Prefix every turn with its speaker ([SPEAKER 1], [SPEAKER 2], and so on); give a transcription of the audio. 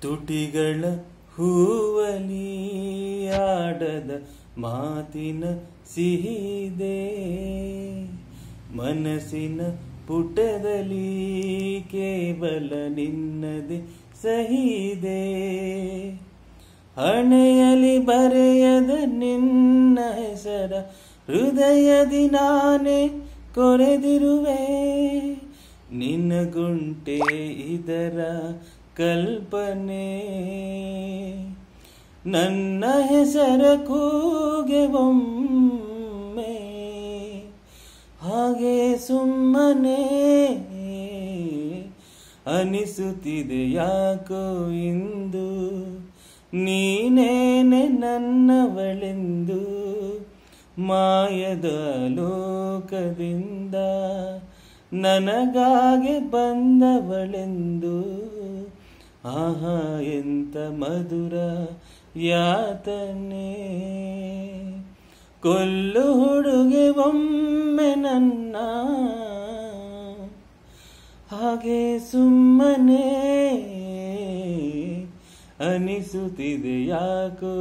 [SPEAKER 1] ತುಟಿಗಳ ಹೂವಲಿ ಆಡದ ಮಾತಿನ ಸಿಹಿದೆ, ಮನಸ್ಸಿನ ಪುಟದಲ್ಲಿ ಕೇವಲ ನಿನ್ನದೆ ಸಹಿದೆ. ಹಣೆಯಲ್ಲಿ ಬರೆಯದ ನಿನ್ನ ಹೆಸರ ಹೃದಯದಿ ನಾನೇ ಕೊರೆದಿರುವೆ. ನಿನಗುಂಟೆ ಇದರ ಕಲ್ಪನೆ, ನನ್ನ ಹೆಸರ ಕೂಗೆ ಒಮ್ಮೆ ಹಾಗೆ ಸುಮ್ಮನೆ ಅನಿಸುತ್ತಿದೆ ಯಾಕೋ ಇಂದು, ನೀನೇನೆ ನನ್ನವಳೆಂದು. ಮಾಯದ ಲೋಕದಿಂದ ನನಗಾಗಿ ಬಂದವಳೆಂದು. ಆಹಾ ಎಂತ ಮಧುರ ಯಾತನೆ, ಕೊಲ್ಲು ಹುಡುಗೆ ಒಮ್ಮೆ ನನ್ನ ಹಾಗೆ ಸುಮ್ಮನೆ ಅನಿಸುತ್ತಿದೆ ಯಾಕೋ